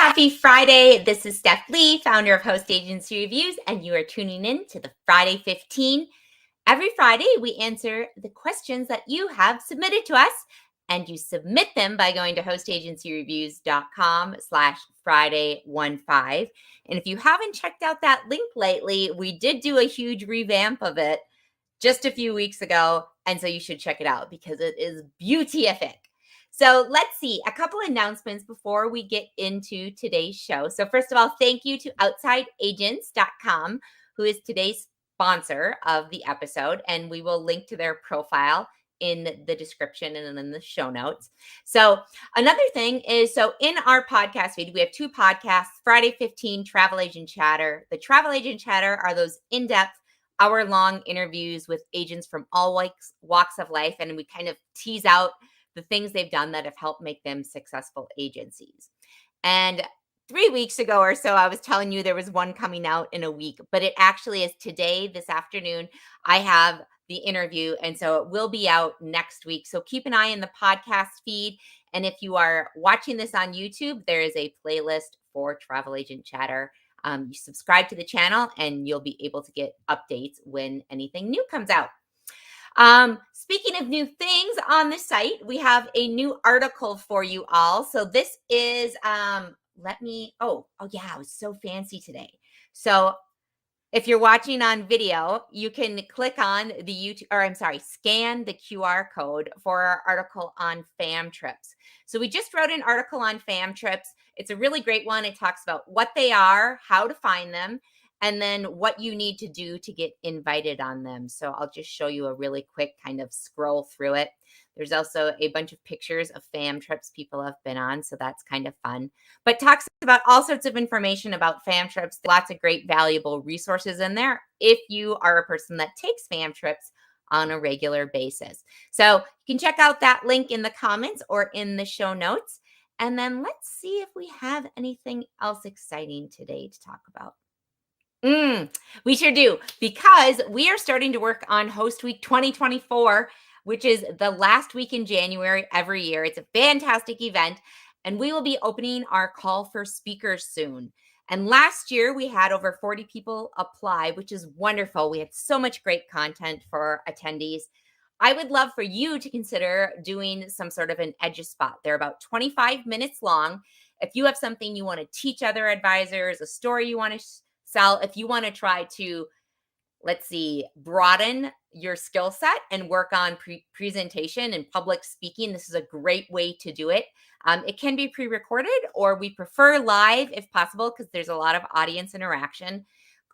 Happy Friday. This is Steph Lee, founder of Host Agency Reviews, and you are tuning in to the Friday 15. Every Friday, we answer the questions that you have submitted to us, and you submit them by going to hostagencyreviews.com/Friday15. And if you haven't checked out that link lately, we did do a huge revamp of it just a few weeks ago, and so you should check it out because it is beautific. So let's see, a couple announcements before we get into today's show. So first of all, thank you to outsideagents.com, who is today's sponsor of the episode, and we will link to their profile in the description and in the show notes. So another thing is, so in our podcast feed, we have two podcasts, Friday 15, Travel Agent Chatter. The Travel Agent Chatter are those in-depth, hour-long interviews with agents from all walks of life, and we kind of tease out the things they've done that have helped make them successful agencies. And 3 weeks ago or so, I was telling you there was one coming out in a week, but it actually is today, this afternoon. I have the interview, and so it will be out next week. So keep an eye in the podcast feed. And if you are watching this on YouTube, there is a playlist for Travel Agent Chatter. You subscribe to the channel and you'll be able to get updates when anything new comes out. Speaking of new things on the site, we have a new article for you all. So this is, oh yeah, I was so fancy today. So if you're watching on video, you can click on scan the QR code for our article on fam trips. So we just wrote an article on fam trips. It's a really great one. It talks about what they are, how to find them, and then what you need to do to get invited on them. So I'll just show you a really quick kind of scroll through it. There's also a bunch of pictures of fam trips people have been on, so that's kind of fun. But talks about all sorts of information about fam trips. Lots of great valuable resources in there if you are a person that takes fam trips on a regular basis. So you can check out that link in the comments or in the show notes. And then let's see if we have anything else exciting today to talk about. We sure do, because we are starting to work on Host Week 2024, which is the last week in January every year. It's a fantastic event, and we will be opening our call for speakers soon. And last year, we had over 40 people apply, which is wonderful. We had so much great content for attendees. I would love for you to consider doing some sort of an EduSpot. They're about 25 minutes long. If you have something you want to teach other advisors, a story you want to sell, if you want to try to, broaden your skill set and work on presentation and public speaking, this is a great way to do it. It can be pre-recorded, or we prefer live if possible, because there's a lot of audience interaction.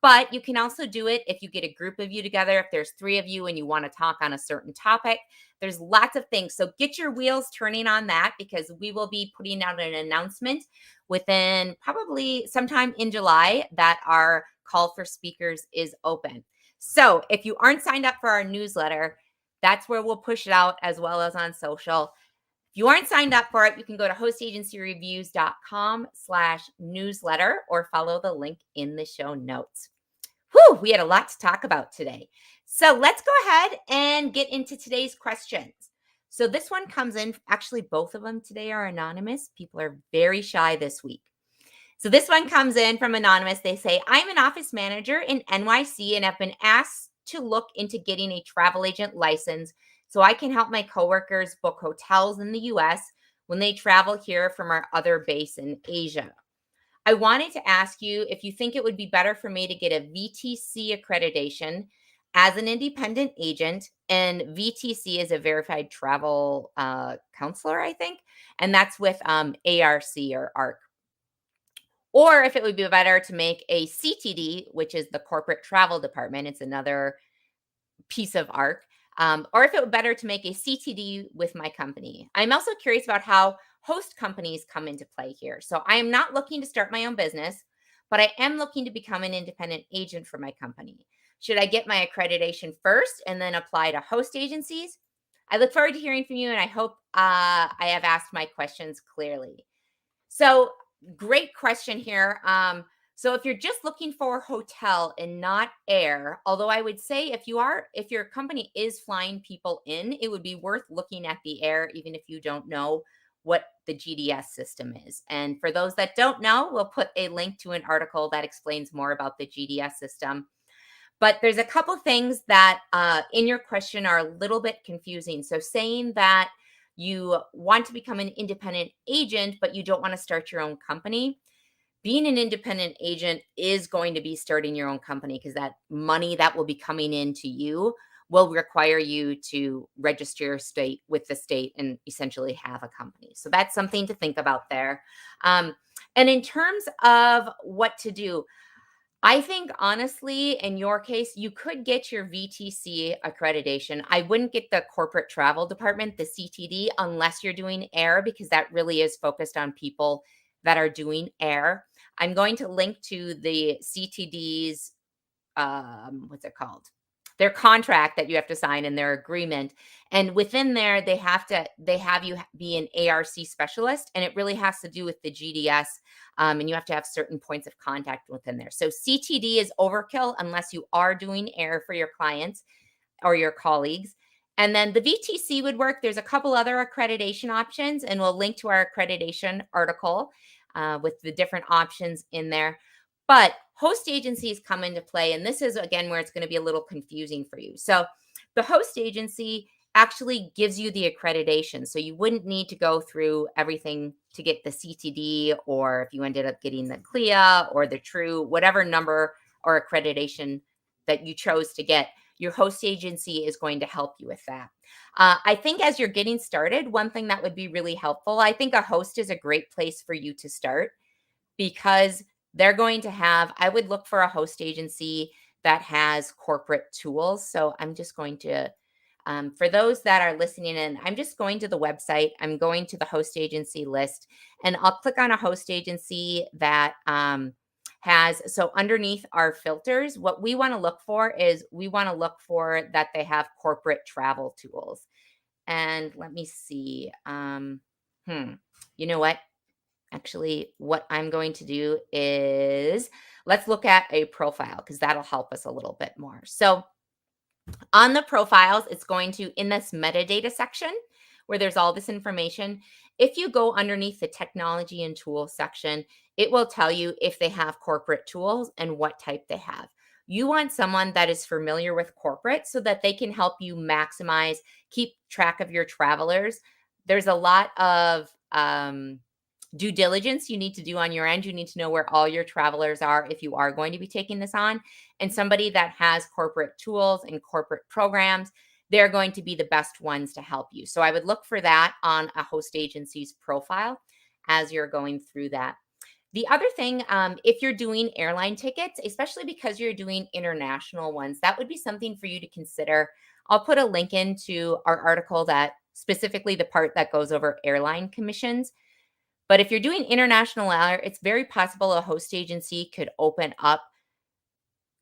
But you can also do it if you get a group of you together, if there's 3 of you and you want to talk on a certain topic. There's lots of things. So get your wheels turning on that, because we will be putting out an announcement within probably sometime in July that our call for speakers is open. So if you aren't signed up for our newsletter, that's where we'll push it out, as well as on social. If you aren't signed up for it, you can go to hostagencyreviews.com/newsletter or follow the link in the show notes. Whew, we had a lot to talk about today. So let's go ahead and get into today's questions. So this one comes in, actually both of them today are anonymous. People are very shy this week. So this one comes in from anonymous. They say, I'm an office manager in NYC and have been asked to look into getting a travel agent license so I can help my coworkers book hotels in the US when they travel here from our other base in Asia. I wanted to ask you if you think it would be better for me to get a VTC accreditation as an independent agent, and VTC is a verified travel counselor, I think, and that's with ARC or ARC. Or if it would be better to make a CTD, which is the corporate travel department. It's another piece of ARC. Or if it would be better to make a CTD with my company. I'm also curious about how host companies come into play here. So I am not looking to start my own business, but I am looking to become an independent agent for my company. Should I get my accreditation first and then apply to host agencies? I look forward to hearing from you, and I hope I have asked my questions clearly. So great question here. So if you're just looking for hotel and not air, although I would say if your company is flying people in, it would be worth looking at the air, even if you don't know what the GDS system is. And for those that don't know, we'll put a link to an article that explains more about the GDS system. But there's a couple things that in your question are a little bit confusing. So saying that you want to become an independent agent, but you don't want to start your own company. Being an independent agent is going to be starting your own company, because that money that will be coming into you will require you to register your state with the state and essentially have a company. So that's something to think about there. Um, and in terms of what to do, I think honestly, in your case, you could get your VTC accreditation. I wouldn't get the corporate travel department, the CTD, unless you're doing air, because that really is focused on people that are doing air. I'm going to link to the CTD's what's it called? Their contract that you have to sign in their agreement. And within there, they have you be an ARC specialist, and it really has to do with the GDS. And you have to have certain points of contact within there. So CTD is overkill unless you are doing air for your clients or your colleagues. And then the VTC would work. There's a couple other accreditation options, and we'll link to our accreditation article with the different options in there. But host agencies come into play, and this is again where it's going to be a little confusing for you. So the host agency actually gives you the accreditation. So you wouldn't need to go through everything to get the CTD, or if you ended up getting the CLIA or the TRUE, whatever number or accreditation that you chose to get, your host agency is going to help you with that. I think as you're getting started, one thing that would be really helpful, I think a host is a great place for you to start, because they're going to have, I would look for a host agency that has corporate tools. So I'm just going to, for those that are listening in, I'm just going to the website. I'm going to the host agency list, and I'll click on a host agency that has, so underneath our filters, what we want to look for is we want to look for that they have corporate travel tools. And let me see. You know what? Actually, what I'm going to do is let's look at a profile, because that'll help us a little bit more. So on the profiles, it's going to, in this metadata section where there's all this information, if you go underneath the technology and tools section, it will tell you if they have corporate tools and what type they have. You want someone that is familiar with corporate so that they can help you maximize, keep track of your travelers. There's a lot of due diligence you need to do on your end. You need to know where all your travelers are if you are going to be taking this on. And somebody that has corporate tools and corporate programs, they're going to be the best ones to help you. So I would look for that on a host agency's profile as you're going through that. The other thing, if you're doing airline tickets, especially because you're doing international ones, that would be something for you to consider. I'll put a link into our article that specifically the part that goes over airline commissions. But if you're doing international air, it's very possible a host agency could open up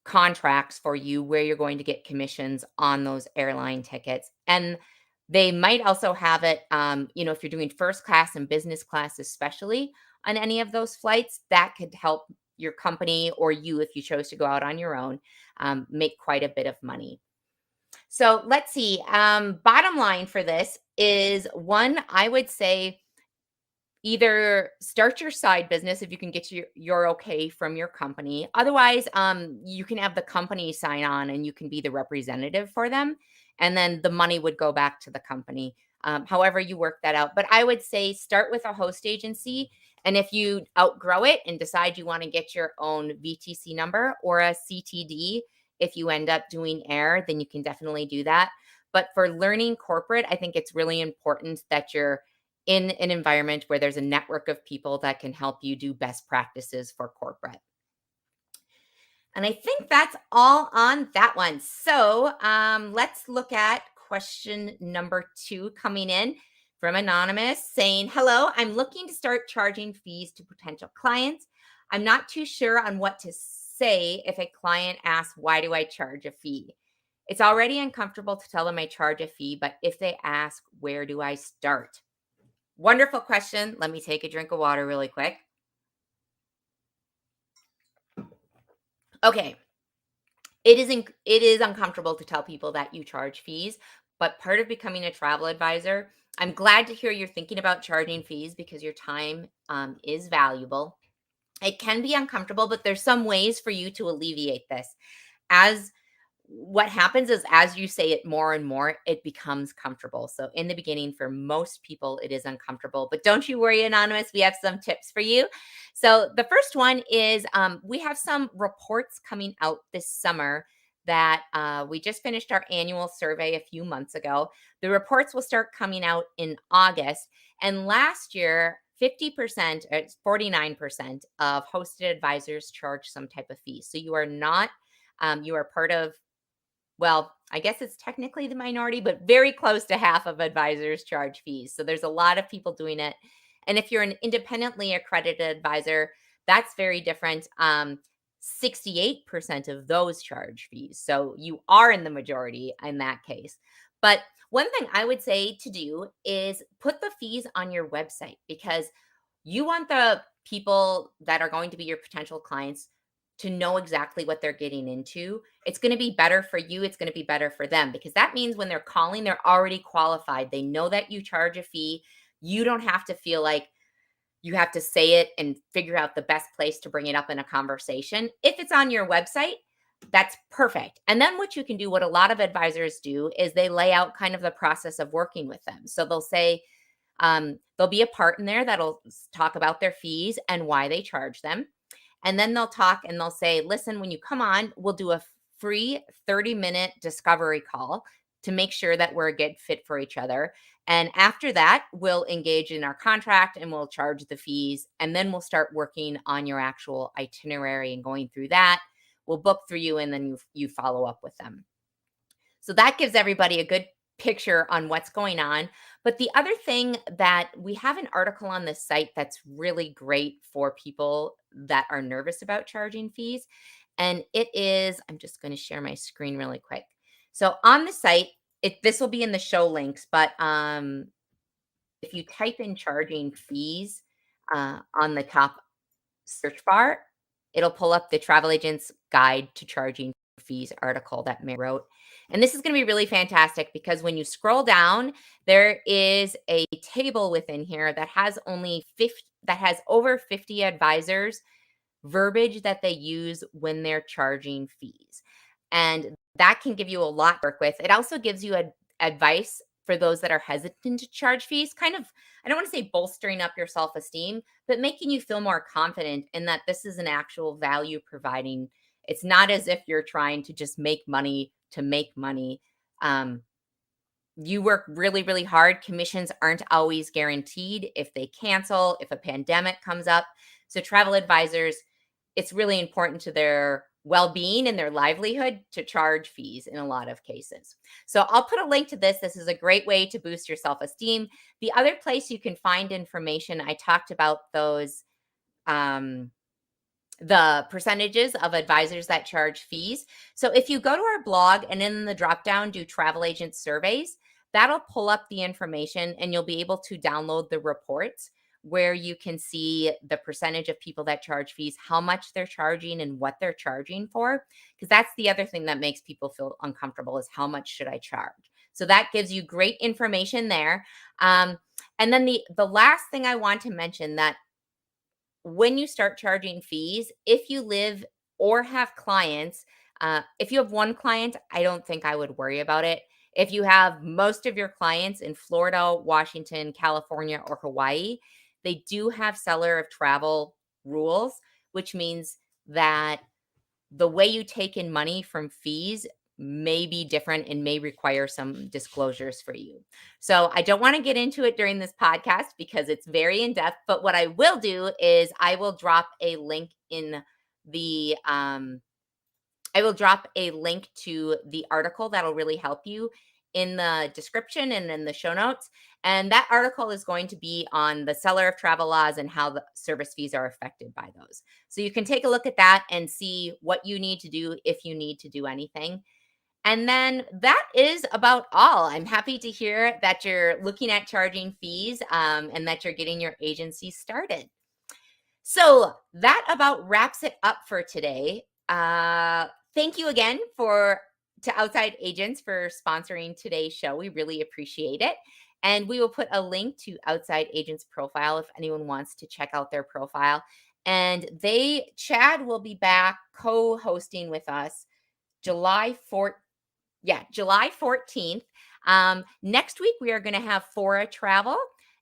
contracts for you where you're going to get commissions on those airline tickets. And they might also have it, if you're doing first class and business class, especially on any of those flights, that could help your company, or you, if you chose to go out on your own, make quite a bit of money. So let's see. Bottom line for this is, one, I would say, either start your side business if you can get your okay from your company. Otherwise, you can have the company sign on and you can be the representative for them. And then the money would go back to the company. However you work that out. But I would say start with a host agency. And if you outgrow it and decide you want to get your own VTC number or a CTD, if you end up doing air, then you can definitely do that. But for learning corporate, I think it's really important that you're in an environment where there's a network of people that can help you do best practices for corporate. And I think that's all on that one. So let's look at question number 2 coming in from Anonymous, saying, hello, I'm looking to start charging fees to potential clients. I'm not too sure on what to say if a client asks, why do I charge a fee? It's already uncomfortable to tell them I charge a fee, but if they ask, where do I start? Wonderful question. Let me take a drink of water really quick. Okay. It is uncomfortable to tell people that you charge fees, but part of becoming a travel advisor I'm glad to hear you're thinking about charging fees because your time is valuable. It can be uncomfortable, but there's some ways for you to alleviate this. As what happens is as you say it more and more, it becomes comfortable. So in the beginning, for most people, it is uncomfortable. But don't you worry, Anonymous. We have some tips for you. So the first one is we have some reports coming out this summer that we just finished our annual survey a few months ago. The reports will start coming out in August. And last year, 50%, 49% of hosted advisors charge some type of fee. So you are not, you are part of, well, I guess it's technically the minority, but very close to half of advisors charge fees. So there's a lot of people doing it. And if you're an independently accredited advisor, that's very different. 68% of those charge fees. So you are in the majority in that case. But one thing I would say to do is put the fees on your website, because you want the people that are going to be your potential clients to know exactly what they're getting into. It's going to be better for you. It's going to be better for them, because that means when they're calling, they're already qualified. They know that you charge a fee. You don't have to feel like you have to say it and figure out the best place to bring it up in a conversation. If it's on your website, that's perfect. And then what you can do, what a lot of advisors do, is they lay out kind of the process of working with them. So they'll say, there'll be a part in there that'll talk about their fees and why they charge them. And then they'll talk and they'll say, listen, when you come on, we'll do a free 30-minute discovery call to make sure that we're a good fit for each other. And after that, we'll engage in our contract and we'll charge the fees. And then we'll start working on your actual itinerary and going through that. We'll book through you, and then you follow up with them. So that gives everybody a good picture on what's going on. But the other thing, that we have an article on the site that's really great for people that are nervous about charging fees. And it is, I'm just going to share my screen really quick. So on the site, this will be in the show links, but if you type in charging fees on the top search bar, it'll pull up the Travel Agent's Guide to Charging Fees article that Mary wrote. And this is going to be really fantastic, because when you scroll down, there is a table within here that has over 50 advisors verbiage that they use when they're charging fees. And that can give you a lot to work with. It also gives you advice for those that are hesitant to charge fees, kind of, I don't want to say bolstering up your self-esteem, but making you feel more confident in that this is an actual value providing. It's not as if you're trying to just make money to make money. You work really, really hard. Commissions aren't always guaranteed. If they cancel, if a pandemic comes up. So travel advisors, it's really important to their well-being and their livelihood to charge fees in a lot of cases. So I'll put a link to this. This is a great way to boost your self-esteem. The other place you can find information, I talked about those, the percentages of advisors that charge fees. So if you go to our blog and in the drop down do travel agent surveys, that'll pull up the information, and you'll be able to download the reports where you can see the percentage of people that charge fees, how much they're charging, and what they're charging for. Because that's the other thing that makes people feel uncomfortable, is how much should I charge? So that gives you great information there. And then the last thing I want to mention, that when you start charging fees, if you live or have clients, if you have one client, I don't think I would worry about it. If you have most of your clients in Florida, Washington, California, or Hawaii, they do have seller of travel rules, which means that the way you take in money from fees may be different and may require some disclosures for you. So I don't want to get into it during this podcast because it's very in depth, but what I will do is I will drop a link in the I will drop a link to the article that'll really help you in the description and in the show notes. And that article is going to be on the seller of travel laws and how the service fees are affected by those. So you can take a look at that and see what you need to do if you need to do anything. And then that is about all. I'm happy to hear that you're looking at charging fees and that you're getting your agency started. So that about wraps it up for today. Thank you again to Outside Agents for sponsoring today's show. We really appreciate it. And we will put a link to Outside Agents profile if anyone wants to check out their profile. And Chad will be back co-hosting with us July 4th. Yeah, July 14th. Next week, we are going to have Fora Travel.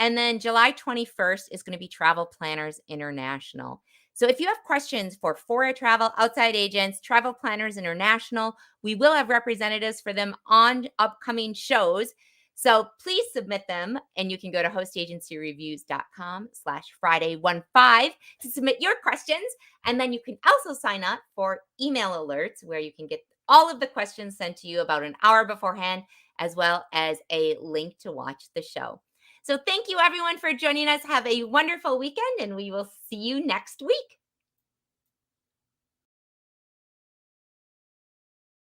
And then July 21st is going to be Travel Planners International. So if you have questions for Fora Travel, Outside Agents, Travel Planners International, we will have representatives for them on upcoming shows. So please submit them, and you can go to hostagencyreviews.com/Friday15 to submit your questions. And then you can also sign up for email alerts where you can get all of the questions sent to you about an hour beforehand, as well as a link to watch the show. So thank you everyone for joining us. Have a wonderful weekend, and we will see you next week.